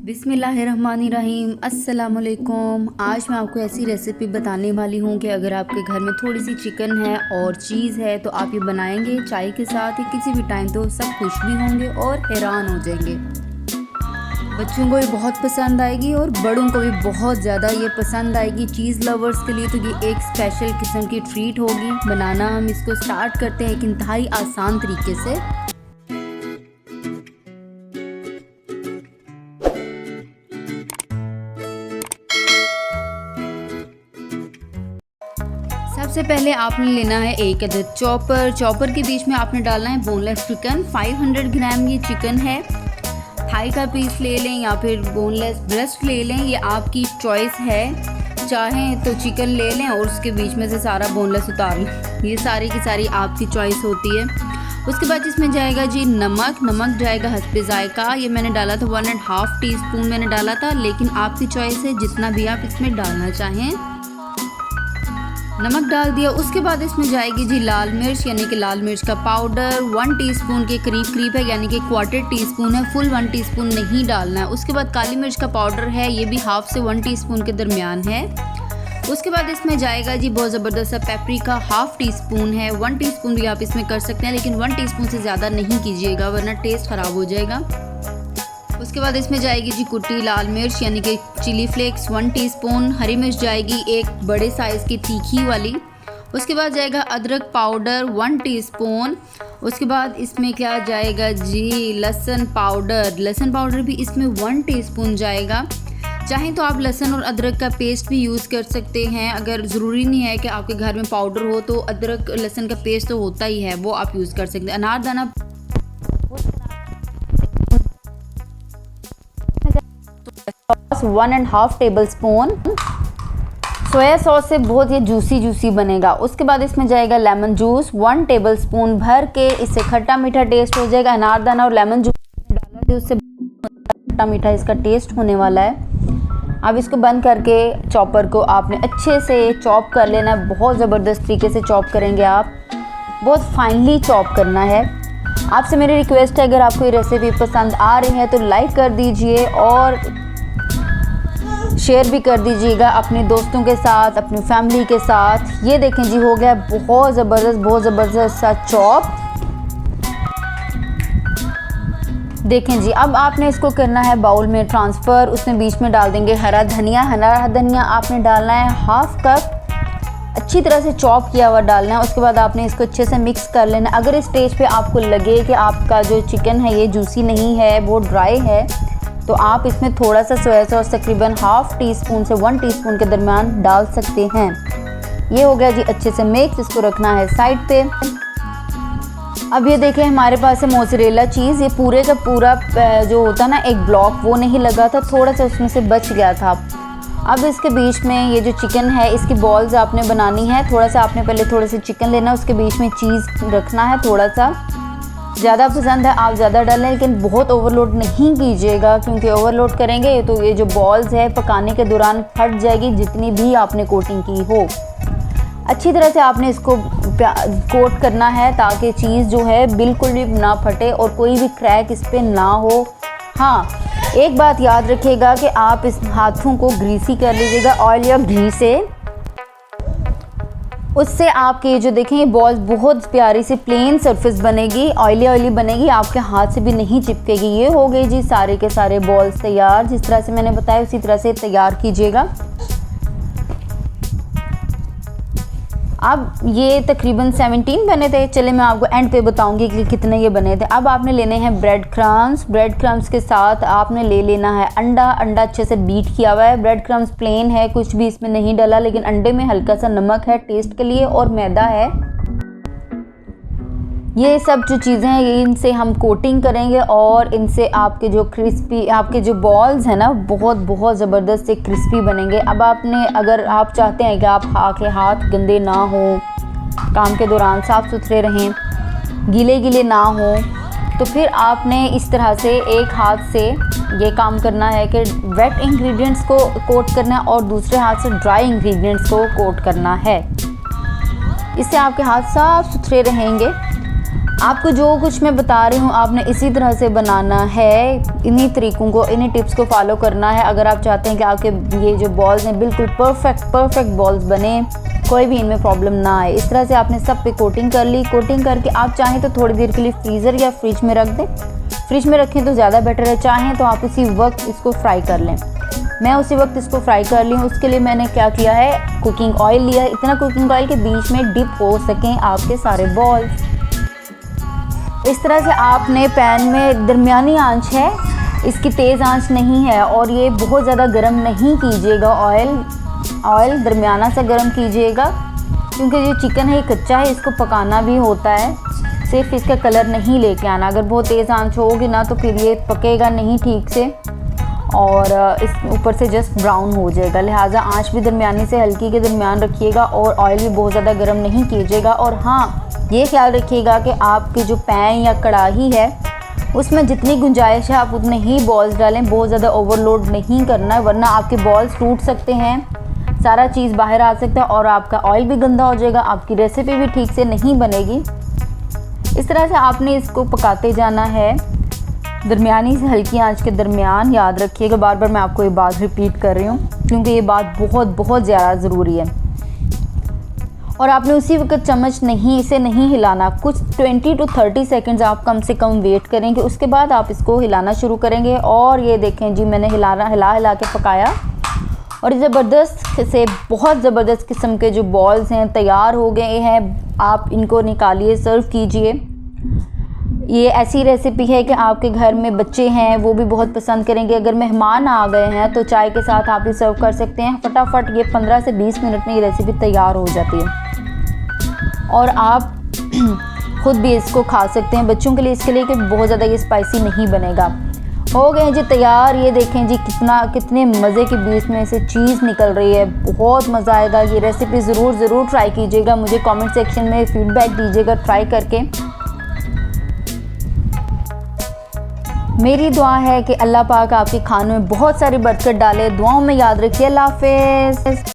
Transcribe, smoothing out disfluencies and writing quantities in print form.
बिस्मिल्लाहिर्रहमानिर्रहीम। अस्सलामुअलैकुम। आज मैं आपको ऐसी रेसिपी बताने वाली हूँ कि अगर आपके घर में थोड़ी सी चिकन है और चीज़ है तो आप ये बनाएंगे चाय के साथ या किसी भी टाइम तो सब खुश भी होंगे और हैरान हो जाएंगे। बच्चों को ये बहुत पसंद आएगी और बड़ों को भी बहुत ज़्यादा ये पसंद आएगी। चीज़ लवर्स के लिए तो ये एक स्पेशल किस्म की ट्रीट होगी। बनाना हम इसको स्टार्ट करते हैं एक इंतहाई आसान तरीके से। सबसे पहले आपने लेना है एक अदद चॉपर के बीच में आपने डालना है बोनलेस चिकन। 500 ग्राम ये चिकन है। थाई का पीस ले लें या फिर बोनलेस ब्रेस्ट ले लें, ये आपकी चॉइस है। चाहें तो चिकन ले लें और उसके बीच में से सारा बोनलेस उतार लें, ये सारी की सारी आपकी चॉइस होती है। उसके बाद इसमें जाएगा जी नमक जाएगा हस्बे जायका। ये मैंने डाला था 1.5 टीस्पून मैंने डाला था, लेकिन आपकी चॉइस है जितना भी आप इसमें डालना चाहें। नमक डाल दिया। उसके बाद इसमें जाएगी जी लाल मिर्च, यानी कि लाल मिर्च का पाउडर 1 टीस्पून के करीब है, यानी कि 1/4 टीस्पून है, फुल 1 टीस्पून नहीं डालना है। उसके बाद काली मिर्च का पाउडर है, ये भी हाफ से 1 टीस्पून के दरमियान है। उसके बाद इसमें जाएगा जी बहुत ज़बरदस्त सा पेपरिका, हाफ टीस्पून है। 1 टीस्पून भी आप इसमें कर सकते हैं, लेकिन 1 टीस्पून से ज़्यादा नहीं कीजिएगा वरना टेस्ट ख़राब हो जाएगा। उसके बाद इसमें जाएगी जी कुटी लाल मिर्च, यानी कि चिली फ्लेक्स 1 टीस्पून। हरी मिर्च जाएगी एक बड़े साइज़ की तीखी वाली। उसके बाद जाएगा अदरक पाउडर 1 टीस्पून। उसके बाद इसमें क्या जाएगा जी लहसुन पाउडर भी इसमें 1 टीस्पून जाएगा। चाहें तो आप लहसुन और अदरक का पेस्ट भी यूज़ कर सकते हैं। अगर ज़रूरी नहीं है कि आपके घर में पाउडर हो तो अदरक लहसुन का पेस्ट तो होता ही है, वो आप यूज़ कर सकते हैं। अनारदाना 1.5 टेबलस्पून। सोया सॉस से बहुत ये जूसी बनेगा। उसके बाद इसमें जाएगा लेमन जूस 1 टेबलस्पून भर के, इससे खट्टा मीठा टेस्ट हो जाएगा। अनारदाना और लेमन जूस डाला है उससे खट्टा मीठा इसका टेस्ट होने वाला है। अब इसको बंद करके चॉपर को आपने अच्छे से चॉप कर लेना है। बहुत ज़बरदस्त तरीके से चॉप करेंगे आप, बहुत फाइनली चॉप करना है। आपसे मेरी रिक्वेस्ट है, अगर आपको ये रेसिपी पसंद आ रही है तो लाइक कर दीजिए और शेयर भी कर दीजिएगा अपने दोस्तों के साथ, अपनी फैमिली के साथ। ये देखें जी हो गया बहुत ज़बरदस्त सा चॉप। देखें जी अब आपने इसको करना है बाउल में ट्रांसफ़र। उसमें बीच में डाल देंगे हरा धनिया आपने डालना है हाफ कप, अच्छी तरह से चॉप किया हुआ डालना है। उसके बाद आपने इसको अच्छे से मिक्स कर लेना। अगर इस स्टेज पे आपको लगे कि आपका जो चिकन है ये जूसी नहीं है, वो ड्राई है, तो आप इसमें थोड़ा सा सोया सॉस तकरीबन हाफ टीस्पून से 1 टीस्पून के दरमियान डाल सकते हैं। ये हो गया जी अच्छे से मिक्स। इसको रखना है साइड पे। अब ये देखें हमारे पास है मोज़रेला चीज़। ये पूरे का पूरा जो होता ना एक ब्लॉक, वो नहीं लगा था, थोड़ा सा उसमें से बच गया था। अब इसके बीच में ये जो चिकन है इसकी बॉल्स आपने बनानी है। थोड़ा सा आपने पहले थोड़ा सा चिकन लेना, उसके बीच में चीज़ रखना है। थोड़ा सा ज़्यादा पसंद है आप ज़्यादा डालें, लेकिन बहुत ओवरलोड नहीं कीजिएगा, क्योंकि ओवरलोड करेंगे तो ये जो बॉल्स है पकाने के दौरान फट जाएगी, जितनी भी आपने कोटिंग की हो। अच्छी तरह से आपने इसको कोट करना है ताकि चीज़ जो है बिल्कुल भी ना फटे और कोई भी क्रैक इस पर ना हो। हाँ, एक बात याद रखिएगा कि आप इस हाथों को ग्रीसी कर लीजिएगा ऑयल या घी से। उससे आपके ये जो देखें ये बॉल्स बहुत प्यारी सी प्लेन सरफेस बनेगी, ऑयली बनेगी, आपके हाथ से भी नहीं चिपकेगी। ये हो गई जी सारे के सारे बॉल्स तैयार। जिस तरह से मैंने बताया उसी तरह से तैयार कीजिएगा। अब ये तकरीबन 17 बने थे। चले मैं आपको एंड पे बताऊंगी कि कितने ये बने थे। अब आपने लेने हैं ब्रेड क्रम्स के साथ आपने ले लेना है अंडा अच्छे से बीट किया हुआ है। ब्रेड क्रम्स प्लेन है, कुछ भी इसमें नहीं डाला, लेकिन अंडे में हल्का सा नमक है टेस्ट के लिए और मैदा है। ये सब जो चीज़ें हैं इनसे हम कोटिंग करेंगे और इनसे आपके जो बॉल्स हैं ना बहुत ज़बरदस्त से क्रिस्पी बनेंगे। अब आपने अगर आप चाहते हैं कि आपके हाथ गंदे ना हो, काम के दौरान साफ़ सुथरे रहें, गीले ना हो, तो फिर आपने इस तरह से एक हाथ से ये काम करना है कि वेट इंग्रेडिएंट्स को कोट करना है और दूसरे हाथ से ड्राई इंग्रेडिएंट्स को कोट करना है। इससे आपके हाथ साफ़ सुथरे रहेंगे। आपको जो कुछ मैं बता रही हूँ आपने इसी तरह से बनाना है, इन्हीं तरीक़ों को, इन्हीं टिप्स को फॉलो करना है अगर आप चाहते हैं कि आपके ये जो बॉल्स हैं बिल्कुल परफेक्ट बॉल्स बने, कोई भी इनमें प्रॉब्लम ना आए। इस तरह से आपने सब पे कोटिंग कर ली। कोटिंग करके आप चाहें तो थोड़ी देर के लिए फ्रीज़र या फ्रिज में रख दें। फ्रिज में रखें तो ज़्यादा बेटर है, चाहें तो आप उसी वक्त इसको फ्राई कर लें। मैं उसी वक्त इसको फ्राई कर ली हूँ। उसके लिए मैंने क्या किया है, कुकिंग ऑयल लिया है, इतना कुकिंग ऑयल के बीच में डिप हो सकें आपके सारे बॉल्स। इस तरह से आपने पैन में दरमियानी आंच है, इसकी तेज़ आंच नहीं है, और ये बहुत ज़्यादा गर्म नहीं कीजिएगा। ऑयल दरमियाना सा गर्म कीजिएगा, क्योंकि जो चिकन है ये कच्चा है, इसको पकाना भी होता है, सिर्फ इसका कलर नहीं लेके आना। अगर बहुत तेज़ आंच होगी ना तो फिर ये पकेगा नहीं ठीक से और इस ऊपर से जस्ट ब्राउन हो जाएगा। लिहाजा आंच भी दरमियानी से हल्की के दरमियान रखिएगा और ऑयल भी बहुत ज़्यादा गर्म नहीं कीजिएगा। और हाँ, ये ख्याल रखिएगा कि आपकी जो पैन या कढ़ाई है उसमें जितनी गुंजाइश है आप उतने ही बॉल्स डालें, बहुत ज़्यादा ओवरलोड नहीं करना है, वरना आपके बॉल्स टूट सकते हैं, सारा चीज़ बाहर आ सकता है और आपका ऑयल भी गंदा हो जाएगा, आपकी रेसिपी भी ठीक से नहीं बनेगी। इस तरह से आपने इसको पकाते जाना है दरमियानी से हल्की आंच के दरमियान। याद रखिएगा, बार बार मैं आपको ये बात रिपीट कर रही हूँ क्योंकि ये बात बहुत ज़्यादा ज़रूरी है। और आपने उसी वक्त चम्मच इसे नहीं हिलाना। कुछ 20 to 30 सेकंड्स आप कम से कम वेट करेंगे, उसके बाद आप इसको हिलाना शुरू करेंगे। और ये देखें जी, मैंने हिला के पकाया और ज़बरदस्त से बहुत ज़बरदस्त किस्म के जो बॉल्स हैं तैयार हो गए हैं। आप इनको निकालिए, सर्व कीजिए। ये ऐसी रेसिपी है कि आपके घर में बच्चे हैं वो भी बहुत पसंद करेंगे। अगर मेहमान आ गए हैं तो चाय के साथ आप ये सर्व कर सकते हैं। फटाफट ये 15 से 20 मिनट में ये रेसिपी तैयार हो जाती है और आप खुद भी इसको खा सकते हैं। बच्चों के लिए इसके लिए कि बहुत ज़्यादा ये स्पाइसी नहीं बनेगा। हो गए जी तैयार। ये देखें जी कितने मज़े के बीच में से चीज़ निकल रही है, बहुत मज़ा आएगा। ये रेसिपी ज़रूर ट्राई कीजिएगा, मुझे कमेंट सेक्शन में फीडबैक दीजिएगा ट्राई करके। मेरी दुआ है कि अल्लाह पाक आपके खानों में बहुत सारी बरकत डाले। दुआओं में याद रखिए। अल्लाह हाफ़िज़।